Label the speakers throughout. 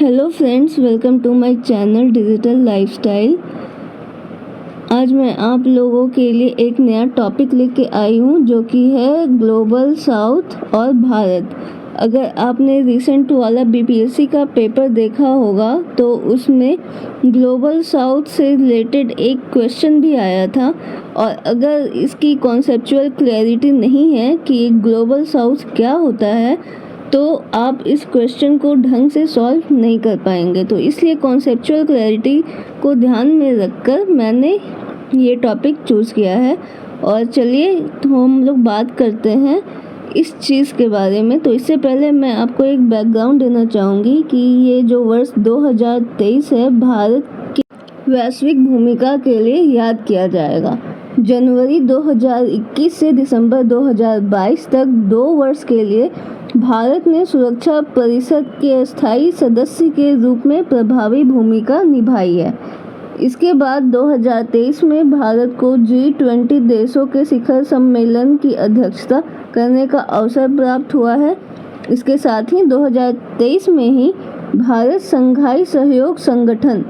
Speaker 1: Hello friends, welcome to my channel digital lifestyle. आज मैं आप लोगों के लिए एक नया टॉपिक लेके आई हूँ जो कि है ग्लोबल साउथ और भारत। अगर आपने रिसेंट वाला बीपीएससी का पेपर देखा होगा तो उसमें ग्लोबल साउथ से रिलेटेड एक क्वेश्चन भी आया था। और अगर इसकी कॉन्सेप्चुअल क्लैरिटी नहीं है कि ग्लोबल साउथ क्या होता है तो आप इस क्वेश्चन को ढंग से सॉल्व नहीं कर पाएंगे। तो इसलिए कॉन्सेप्चुअल क्लैरिटी को ध्यान में रखकर मैंने ये टॉपिक चूज़ किया है। और चलिए तो हम लोग बात करते हैं इस चीज़ के बारे में। तो इससे पहले मैं आपको एक बैकग्राउंड देना चाहूँगी कि ये जो वर्ष 2023 है भारत की वैश्विक भूमिका के लिए याद किया जाएगा। जनवरी 2021 से दिसंबर 2022 तक 2 वर्ष के लिए भारत ने सुरक्षा परिषद के अस्थायी सदस्य के रूप में प्रभावी भूमिका निभाई है। इसके बाद 2023 में भारत को G20 देशों के शिखर सम्मेलन की अध्यक्षता करने का अवसर प्राप्त हुआ है। इसके साथ ही 2023 में ही भारत शंघाई सहयोग संगठन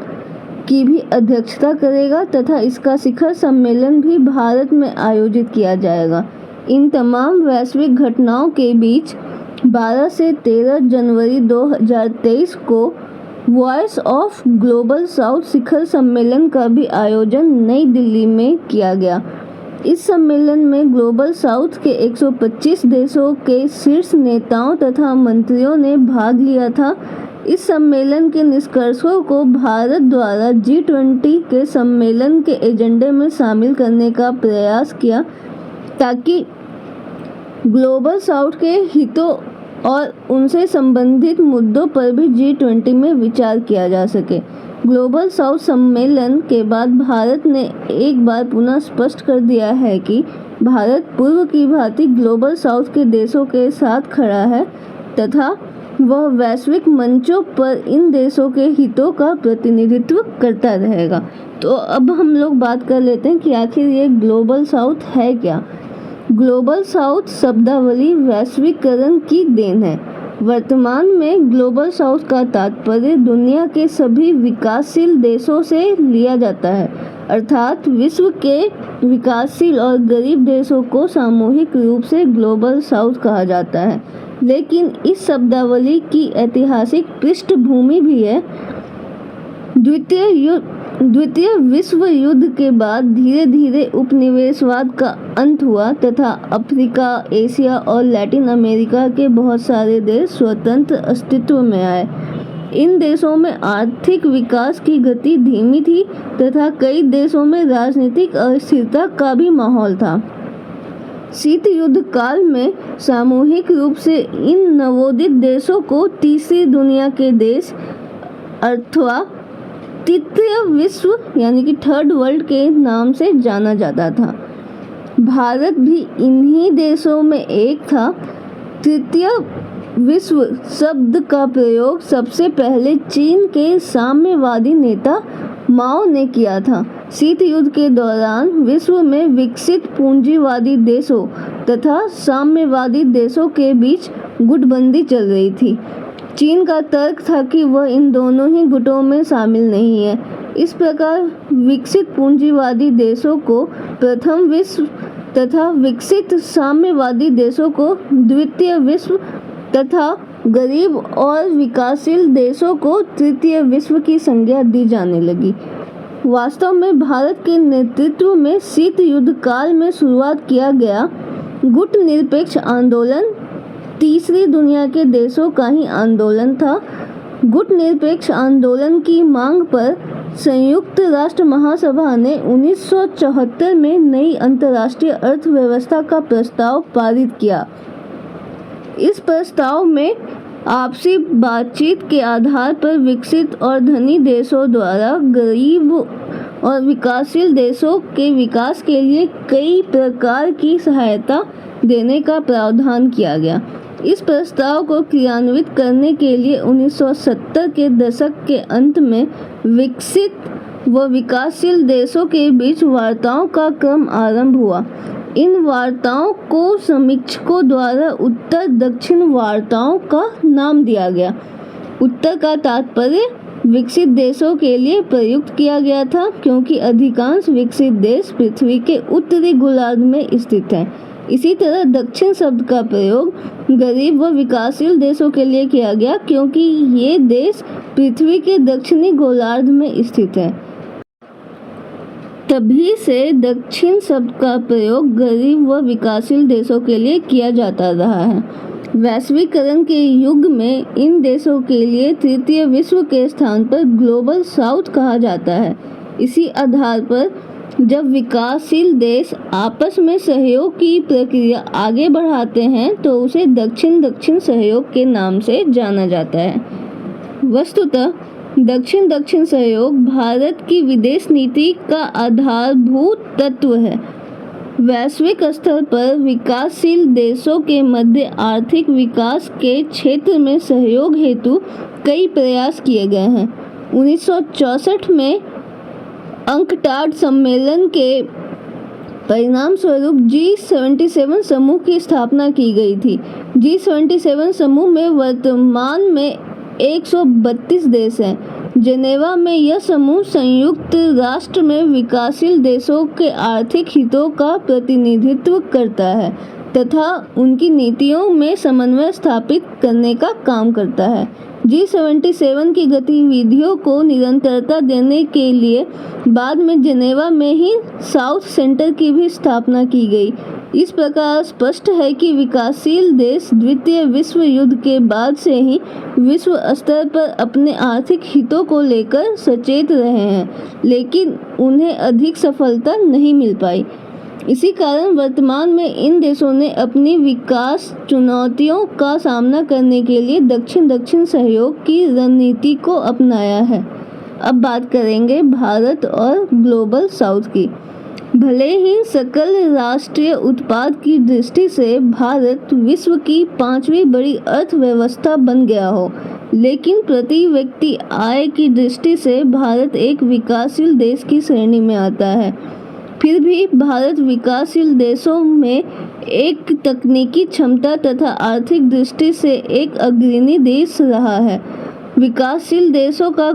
Speaker 1: की भी अध्यक्षता करेगा तथा इसका शिखर सम्मेलन भी भारत में आयोजित किया जाएगा। इन तमाम वैश्विक घटनाओं के बीच 12 से 13 जनवरी 2023 को वॉइस ऑफ ग्लोबल साउथ शिखर सम्मेलन का भी आयोजन नई दिल्ली में किया गया। इस सम्मेलन में ग्लोबल साउथ के 125 देशों के शीर्ष नेताओं तथा मंत्रियों ने भाग लिया था। इस सम्मेलन के निष्कर्षों को भारत द्वारा G20 के सम्मेलन के एजेंडे में शामिल करने का प्रयास किया ताकि ग्लोबल साउथ के हितों और उनसे संबंधित मुद्दों पर भी G20 में विचार किया जा सके। ग्लोबल साउथ सम्मेलन के बाद भारत ने एक बार पुनः स्पष्ट कर दिया है कि भारत पूर्व की भांति ग्लोबल साउथ के देशों के साथ खड़ा है तथा वह वैश्विक मंचों पर इन देशों के हितों का प्रतिनिधित्व करता रहेगा। तो अब हम लोग बात कर लेते हैं कि आखिर ये ग्लोबल साउथ है क्या। ग्लोबल साउथ शब्दावली वैश्वीकरण की देन है। वर्तमान में ग्लोबल साउथ का तात्पर्य दुनिया के सभी विकासशील देशों से लिया जाता है, अर्थात विश्व के विकासशील और गरीब देशों को सामूहिक रूप से ग्लोबल साउथ कहा जाता है। लेकिन इस शब्दावली की ऐतिहासिक पृष्ठभूमि भी है। द्वितीय विश्व युद्ध के बाद धीरे धीरे उपनिवेशवाद का अंत हुआ तथा अफ्रीका, एशिया और लैटिन अमेरिका के बहुत सारे देश स्वतंत्र अस्तित्व में आए। इन देशों में आर्थिक विकास की गति धीमी थी तथा कई देशों में राजनीतिक अस्थिरता का भी माहौल था। शीत युद्ध काल में सामूहिक रूप से इन नवोदित देशों को तीसरी दुनिया के देश अथवा तृतीय विश्व यानी कि थर्ड वर्ल्ड के नाम से जाना जाता था। भारत भी इन्हीं देशों में एक था। तृतीय विश्व शब्द का प्रयोग सबसे पहले चीन के साम्यवादी नेता माओ ने किया था। शीत युद्ध के दौरान विश्व में विकसित पूंजीवादी देशों तथा साम्यवादी देशों के बीच गुटबंदी चल रही थी। चीन का तर्क था कि वह इन दोनों ही गुटों में शामिल नहीं है। इस प्रकार विकसित पूंजीवादी देशों को प्रथम विश्व तथा विकसित साम्यवादी देशों को द्वितीय विश्व तथा गरीब और विकासशील देशों को तृतीय विश्व की संज्ञा दी जाने लगी। वास्तव में भारत के नेतृत्व में शीत युद्ध काल में शुरुआत किया गया गुट निरपेक्ष आंदोलन तीसरी दुनिया के देशों का ही आंदोलन था। गुट निरपेक्ष आंदोलन की मांग पर संयुक्त राष्ट्र महासभा ने 1974 में नई अंतर्राष्ट्रीय अर्थव्यवस्था का प्रस्ताव पारित किया। इस प्रस्ताव में आपसी बातचीत के आधार पर विकसित और धनी देशों द्वारा गरीब और विकासशील देशों के विकास के लिए कई प्रकार की सहायता देने का प्रावधान किया गया। इस प्रस्ताव को क्रियान्वित करने के लिए 1970 के दशक के अंत में विकसित व विकासशील देशों के बीच वार्ताओं का क्रम आरंभ हुआ। इन वार्ताओं को समीक्षकों द्वारा उत्तर दक्षिण वार्ताओं का नाम दिया गया। उत्तर का तात्पर्य विकसित देशों के लिए प्रयुक्त किया गया था, क्योंकि अधिकांश विकसित देश पृथ्वी के उत्तरी गोलार्ध में स्थित हैं। इसी तरह दक्षिण शब्द का प्रयोग गरीब व विकासशील देशों के लिए किया गया, क्योंकि ये देश पृथ्वी के दक्षिणी गोलार्ध में स्थित हैं। तभी से दक्षिण शब्द का प्रयोग गरीब व विकासशील देशों के लिए किया जाता रहा है। वैश्वीकरण के युग में इन देशों के लिए तृतीय विश्व के स्थान पर ग्लोबल साउथ कहा जाता है। इसी आधार पर जब विकासशील देश आपस में सहयोग की प्रक्रिया आगे बढ़ाते हैं तो उसे दक्षिण सहयोग के नाम से जाना जाता है। वस्तुतः दक्षिण सहयोग भारत की विदेश नीति का आधारभूत तत्व है। वैश्विक स्तर पर विकासशील देशों के मध्य आर्थिक विकास के क्षेत्र में सहयोग हेतु कई प्रयास किए गए हैं। 1964 में अंकटाड सम्मेलन के परिणाम स्वरूप G77 समूह की स्थापना की गई थी। G77 समूह में वर्तमान में 132 देश हैं। जेनेवा में यह समूह संयुक्त राष्ट्र में विकासशील देशों के आर्थिक हितों का प्रतिनिधित्व करता है तथा उनकी नीतियों में समन्वय स्थापित करने का काम करता है। G77 की गतिविधियों को निरंतरता देने के लिए बाद में जेनेवा में ही साउथ सेंटर की भी स्थापना की गई। इस प्रकार स्पष्ट है कि विकासशील देश द्वितीय विश्व युद्ध के बाद से ही विश्व स्तर पर अपने आर्थिक हितों को लेकर सचेत रहे हैं, लेकिन उन्हें अधिक सफलता नहीं मिल पाई। इसी कारण वर्तमान में इन देशों ने अपनी विकास चुनौतियों का सामना करने के लिए दक्षिण सहयोग की रणनीति को अपनाया है। अब बात करेंगे भारत और ग्लोबल साउथ की। भले ही सकल राष्ट्रीय उत्पाद की दृष्टि से भारत विश्व की 5वीं बड़ी अर्थव्यवस्था बन गया हो, लेकिन प्रति व्यक्ति आय की दृष्टि से भारत एक विकासशील देश की श्रेणी में आता है। फिर भी भारत विकासशील देशों में एक तकनीकी क्षमता तथा आर्थिक दृष्टि से एक अग्रणी देश रहा है। विकासशील देशों का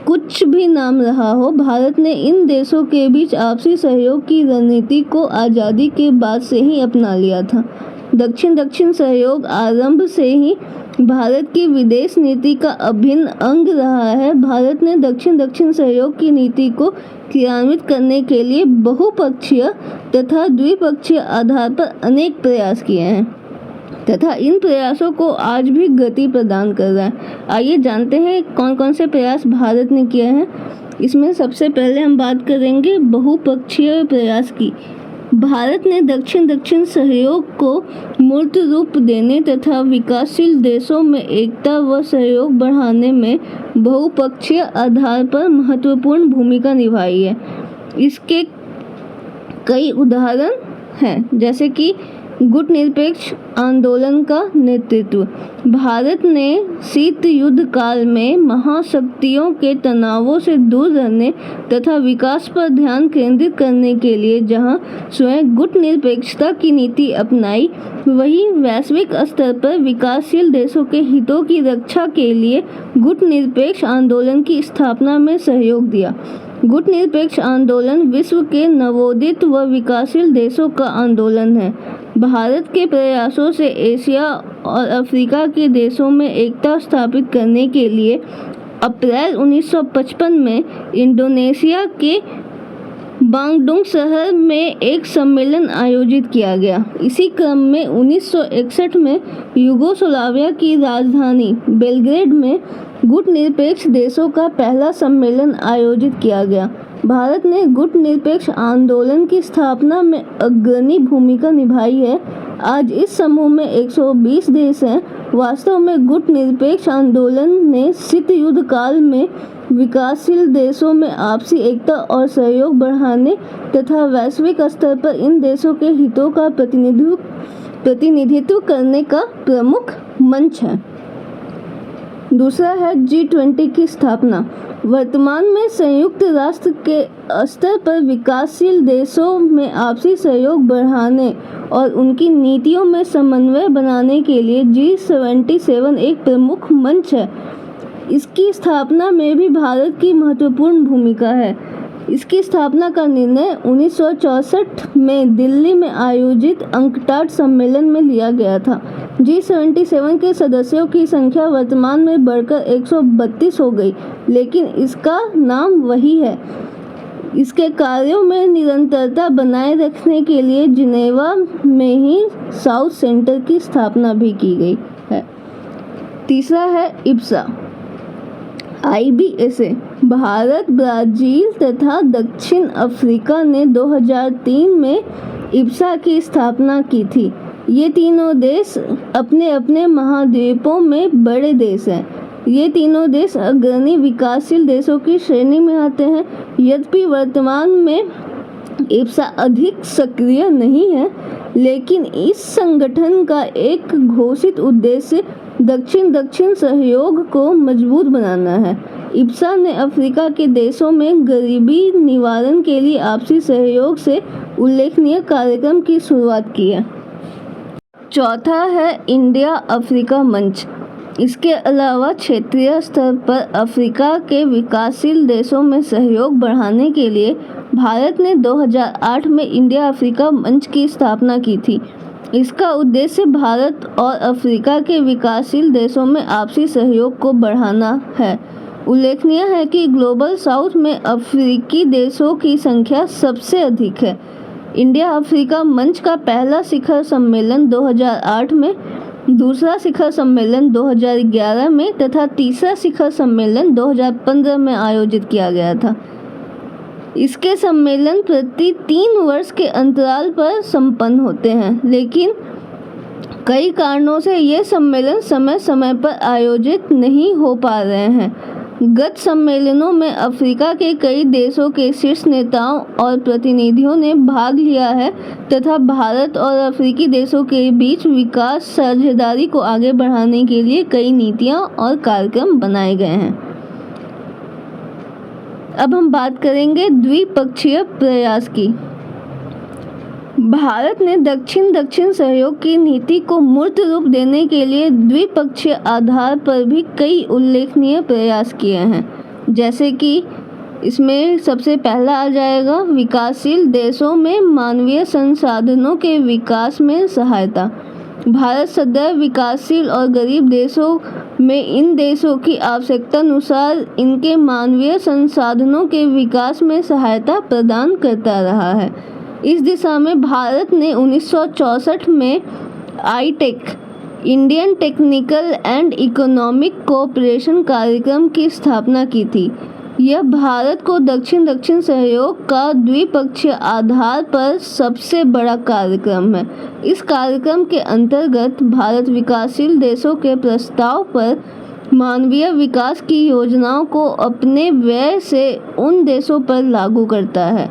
Speaker 1: कुछ भी नाम रहा हो, भारत ने इन देशों के बीच आपसी सहयोग की रणनीति को आज़ादी के बाद से ही अपना लिया था। दक्षिण सहयोग आरंभ से ही भारत की विदेश नीति का अभिन्न अंग रहा है। भारत ने दक्षिण सहयोग की नीति को क्रियान्वित करने के लिए बहुपक्षीय तथा द्विपक्षीय आधार पर अनेक प्रयास किए हैं तथा इन प्रयासों को आज भी गति प्रदान कर रहा है। आइए जानते हैं कौन कौन से प्रयास भारत ने किए हैं। इसमें सबसे पहले हम बात करेंगे बहुपक्षीय प्रयास की। भारत ने दक्षिण सहयोग को मूर्त रूप देने तथा विकासशील देशों में एकता व सहयोग बढ़ाने में बहुपक्षीय आधार पर महत्वपूर्ण भूमिका निभाई है। इसके कई उदाहरण हैं, जैसे कि गुट निरपेक्ष आंदोलन का नेतृत्व। भारत ने शीत युद्ध काल में महाशक्तियों के तनावों से दूर रहने तथा विकास पर ध्यान केंद्रित करने के लिए जहां स्वयं गुट निरपेक्षता की नीति अपनाई, वहीं वैश्विक स्तर पर विकासशील देशों के हितों की रक्षा के लिए गुट निरपेक्ष आंदोलन की स्थापना में सहयोग दिया। गुट निरपेक्ष आंदोलन विश्व के नवोदित व विकासशील देशों का आंदोलन है। भारत के प्रयासों से एशिया और अफ्रीका के देशों में एकता स्थापित करने के लिए अप्रैल 1955 में इंडोनेशिया के बांगडुंग शहर में एक सम्मेलन आयोजित किया गया। इसी क्रम में 1961 में यूगोस्लाविया की राजधानी बेलग्रेड में गुट निरपेक्ष देशों का पहला सम्मेलन आयोजित किया गया। भारत ने गुट निरपेक्ष आंदोलन की स्थापना में अग्रणी भूमिका निभाई है। आज इस समूह में 120 देश हैं। वास्तव में गुट निरपेक्ष आंदोलन ने शीत युद्ध काल में विकासशील देशों में आपसी एकता और सहयोग बढ़ाने तथा वैश्विक स्तर पर इन देशों के हितों का प्रतिनिधित्व करने का प्रमुख मंच है। दूसरा है G20 की स्थापना। वर्तमान में संयुक्त राष्ट्र के स्तर पर विकासशील देशों में आपसी सहयोग बढ़ाने और उनकी नीतियों में समन्वय बनाने के लिए G77 एक प्रमुख मंच है। इसकी स्थापना में भी भारत की महत्वपूर्ण भूमिका है। इसकी स्थापना का निर्णय 1964 में दिल्ली में आयोजित अंकटाड सम्मेलन में लिया गया था। G77 के सदस्यों की संख्या वर्तमान में बढ़कर 132 हो गई, लेकिन इसका नाम वही है। इसके कार्यों में निरंतरता बनाए रखने के लिए जिनेवा में ही साउथ सेंटर की स्थापना भी की गई है। तीसरा है इब्सा। IBSA भारत, ब्राजील तथा दक्षिण अफ्रीका ने 2003 में इब्सा की स्थापना की थी। ये तीनों देश अपने अपने महाद्वीपों में बड़े देश हैं। ये तीनों देश अग्रणी विकासशील देशों की श्रेणी में आते हैं। यद्यपि वर्तमान में इब्सा अधिक सक्रिय नहीं है, लेकिन इस संगठन का एक घोषित उद्देश्य दक्षिण सहयोग को मजबूत बनाना है। इब्सा ने अफ्रीका के देशों में गरीबी निवारण के लिए आपसी सहयोग से उल्लेखनीय कार्यक्रम की शुरुआत की है। चौथा है इंडिया अफ्रीका मंच। इसके अलावा क्षेत्रीय स्तर पर अफ्रीका के विकासशील देशों में सहयोग बढ़ाने के लिए भारत ने 2008 में इंडिया अफ्रीका मंच की स्थापना की थी। इसका उद्देश्य भारत और अफ्रीका के विकासशील देशों में आपसी सहयोग को बढ़ाना है। उल्लेखनीय है कि ग्लोबल साउथ में अफ्रीकी देशों की संख्या सबसे अधिक है। इंडिया अफ्रीका मंच का पहला शिखर सम्मेलन 2008 में, दूसरा शिखर सम्मेलन 2011 में तथा तीसरा शिखर सम्मेलन 2015 में आयोजित किया गया था। इसके सम्मेलन प्रति 3 वर्ष के अंतराल पर संपन्न होते हैं, लेकिन कई कारणों से ये सम्मेलन समय समय पर आयोजित नहीं हो पा रहे हैं। गत सम्मेलनों में अफ्रीका के कई देशों के शीर्ष नेताओं और प्रतिनिधियों ने भाग लिया है तथा भारत और अफ्रीकी देशों के बीच विकास साझेदारी को आगे बढ़ाने के लिए कई नीतियां और कार्यक्रम बनाए गए हैं। अब हम बात करेंगे द्विपक्षीय प्रयास की। भारत ने दक्षिण सहयोग की नीति को मूर्त रूप देने के लिए द्विपक्षीय आधार पर भी कई उल्लेखनीय प्रयास किए हैं, जैसे कि इसमें सबसे पहला आ जाएगा विकासशील देशों में मानवीय संसाधनों के विकास में सहायता। भारत सदैव विकासशील और गरीब देशों में इन देशों की आवश्यकता अनुसार इनके मानवीय संसाधनों के विकास में सहायता प्रदान करता रहा है। इस दिशा में भारत ने 1964 में आईटेक Indian technical and economic cooperation कार्यक्रम की स्थापना की थी। यह भारत को दक्षिण सहयोग का द्विपक्षीय आधार पर सबसे बड़ा कार्यक्रम है। इस कार्यक्रम के अंतर्गत भारत विकासशील देशों के प्रस्ताव पर मानवीय विकास की योजनाओं को अपने व्यय से उन देशों पर लागू करता है।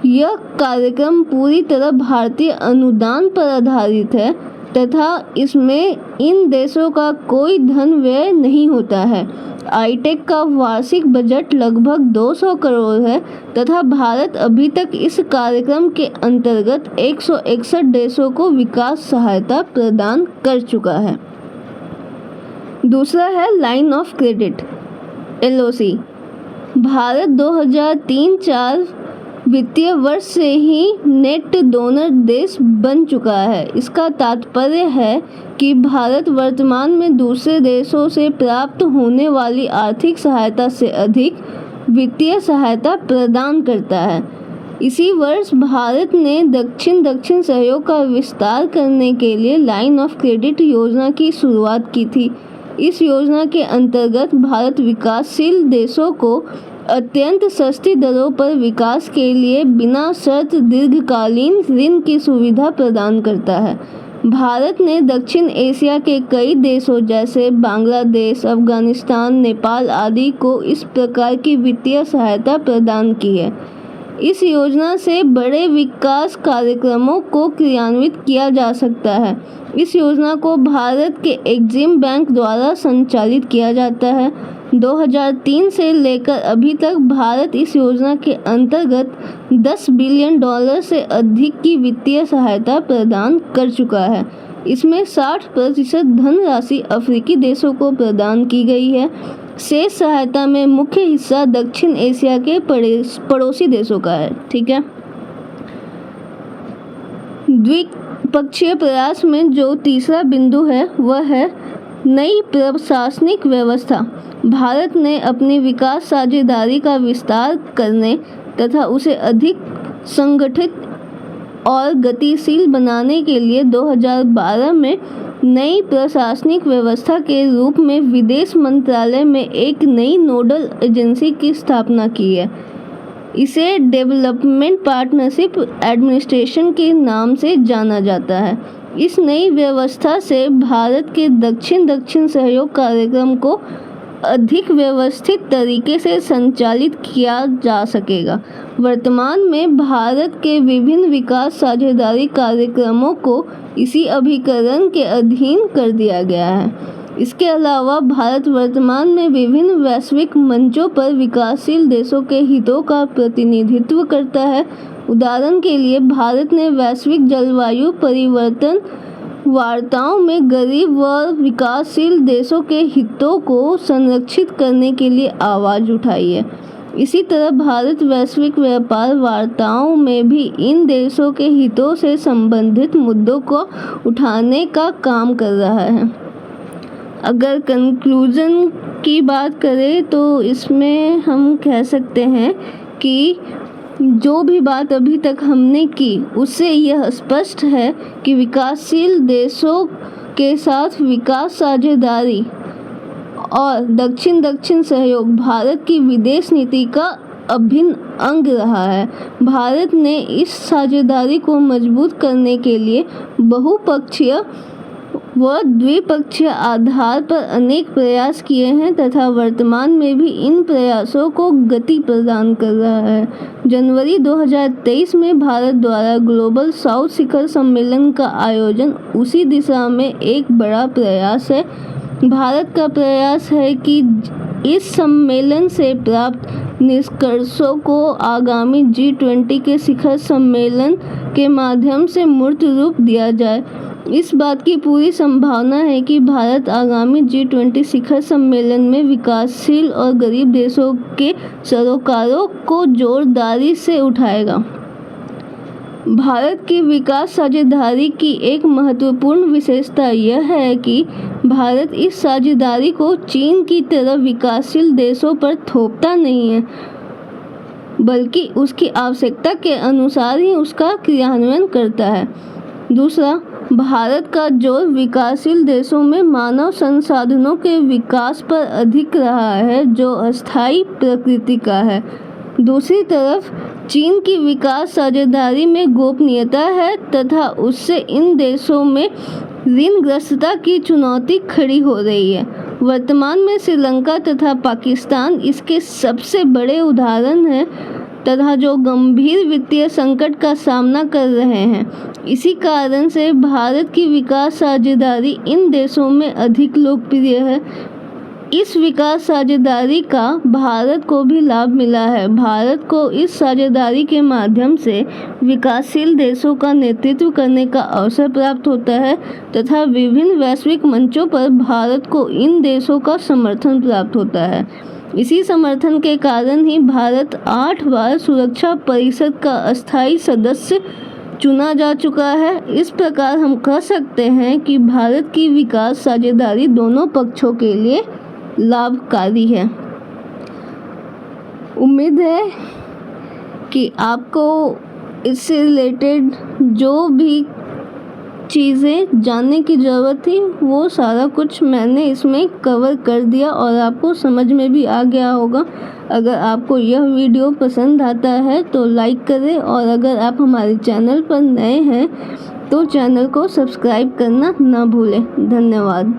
Speaker 1: यह कार्यक्रम पूरी तरह भारतीय अनुदान पर आधारित है तथा इसमें इन देशों का कोई धन व्यय नहीं होता है। आईटेक का वार्षिक बजट लगभग 200 करोड़ है तथा भारत अभी तक इस कार्यक्रम के अंतर्गत 161 देशों को विकास सहायता प्रदान कर चुका है। दूसरा है line of credit LOC। Bharat 2003-04 वित्तीय वर्ष से ही नेट डोनर देश बन चुका है। इसका तात्पर्य है कि भारत वर्तमान में दूसरे देशों से प्राप्त होने वाली आर्थिक सहायता से अधिक वित्तीय सहायता प्रदान करता है। इसी वर्ष भारत ने दक्षिण सहयोग का विस्तार करने के लिए लाइन ऑफ क्रेडिट योजना की शुरुआत की थी। इस योजना के अंतर्गत भारत विकासशील देशों को अत्यंत सस्ती दरों पर विकास के लिए बिना शर्त दीर्घकालीन ऋण की सुविधा प्रदान करता है। भारत ने दक्षिण एशिया के कई देशों जैसे बांग्लादेश, अफगानिस्तान, नेपाल आदि को इस प्रकार की वित्तीय सहायता प्रदान की है। इस योजना से बड़े विकास कार्यक्रमों को क्रियान्वित किया जा सकता है। इस योजना को भारत के एक्जिम बैंक द्वारा संचालित किया जाता है। 2003 से लेकर अभी तक भारत इस योजना के अंतर्गत $10 बिलियन से अधिक की वित्तीय सहायता प्रदान कर चुका है। इसमें 60% धनराशि अफ्रीकी देशों को प्रदान की गई है। शेष सहायता में मुख्य हिस्सा दक्षिण एशिया के पड़ोसी देशों का है। ठीक है। द्विपक्षीय प्रयास में जो तीसरा बिंदु है वह है नई प्रशासनिक व्यवस्था। भारत ने अपनी विकास साझेदारी का विस्तार करने तथा उसे अधिक संगठित और गतिशील बनाने के लिए 2012 में नई प्रशासनिक व्यवस्था के रूप में विदेश मंत्रालय में एक नई नोडल एजेंसी की स्थापना की है। इसे डेवलपमेंट पार्टनरशिप एडमिनिस्ट्रेशन के नाम से जाना जाता है। इस नई व्यवस्था से भारत के दक्षिण सहयोग कार्यक्रम को अधिक व्यवस्थित तरीके से संचालित किया जा सकेगा। वर्तमान में भारत के विभिन्न विकास साझेदारी कार्यक्रमों को इसी अभिकरण के अधीन कर दिया गया है। इसके अलावा भारत वर्तमान में विभिन्न वैश्विक मंचों पर विकासशील देशों के हितों का प्रतिनिधित्व करता है। उदाहरण के लिए भारत ने वैश्विक जलवायु परिवर्तन वार्ताओं में गरीब व विकासशील देशों के हितों को संरक्षित करने के लिए आवाज़ उठाई है। इसी तरह भारत वैश्विक व्यापार वार्ताओं में भी इन देशों के हितों से संबंधित मुद्दों को उठाने का काम कर रहा है। अगर कंक्लूजन की बात करें तो इसमें हम कह सकते हैं कि जो भी बात अभी तक हमने की उससे यह स्पष्ट है कि विकासशील देशों के साथ विकास साझेदारी और दक्षिण सहयोग भारत की विदेश नीति का अभिन्न अंग रहा है। भारत ने इस साझेदारी को मजबूत करने के लिए बहुपक्षीय व द्विपक्षीय आधार पर अनेक प्रयास किए हैं तथा वर्तमान में भी इन प्रयासों को गति प्रदान कर रहा है। जनवरी 2023 में भारत द्वारा ग्लोबल साउथ शिखर सम्मेलन का आयोजन उसी दिशा में एक बड़ा प्रयास है। भारत का प्रयास है कि इस सम्मेलन से प्राप्त निष्कर्षों को आगामी G20 के शिखर सम्मेलन के माध्यम से मूर्त रूप दिया जाए। इस बात की पूरी संभावना है कि भारत आगामी G20 शिखर सम्मेलन में विकासशील और गरीब देशों के सरोकारों को जोरदारी से उठाएगा। भारत की विकास साझेदारी की एक महत्वपूर्ण विशेषता यह है कि भारत इस साझेदारी को चीन की तरह विकासशील देशों पर थोपता नहीं है, बल्कि उसकी आवश्यकता के अनुसार ही उसका क्रियान्वयन करता है। दूसरा, भारत का जोर विकासशील देशों में मानव संसाधनों के विकास पर अधिक रहा है, जो अस्थायी प्रकृति का है। दूसरी तरफ चीन की विकास साझेदारी में गोपनीयता है तथा उससे इन देशों में ऋणग्रस्तता की चुनौती खड़ी हो रही है। वर्तमान में श्रीलंका तथा पाकिस्तान इसके सबसे बड़े उदाहरण हैं तथा जो गंभीर वित्तीय संकट का सामना कर रहे हैं। इसी कारण से भारत की विकास साझेदारी इन देशों में अधिक लोकप्रिय है। इस विकास साझेदारी का भारत को भी लाभ मिला है। भारत को इस साझेदारी के माध्यम से विकासशील देशों का नेतृत्व करने का अवसर प्राप्त होता है तथा विभिन्न वैश्विक मंचों पर भारत को इन देशों का समर्थन प्राप्त होता है। इसी समर्थन के कारण ही भारत 8 बार सुरक्षा परिषद का अस्थायी सदस्य चुना जा चुका है। इस प्रकार हम कह सकते हैं कि भारत की विकास साझेदारी दोनों पक्षों के लिए लाभकारी है। उम्मीद है कि आपको इससे रिलेटेड जो भी चीज़ें जानने की ज़रूरत थी वो सारा कुछ मैंने इसमें कवर कर दिया और आपको समझ में भी आ गया होगा। अगर आपको यह वीडियो पसंद आता है तो लाइक करें और अगर आप हमारे चैनल पर नए हैं तो चैनल को सब्सक्राइब करना ना भूलें। धन्यवाद।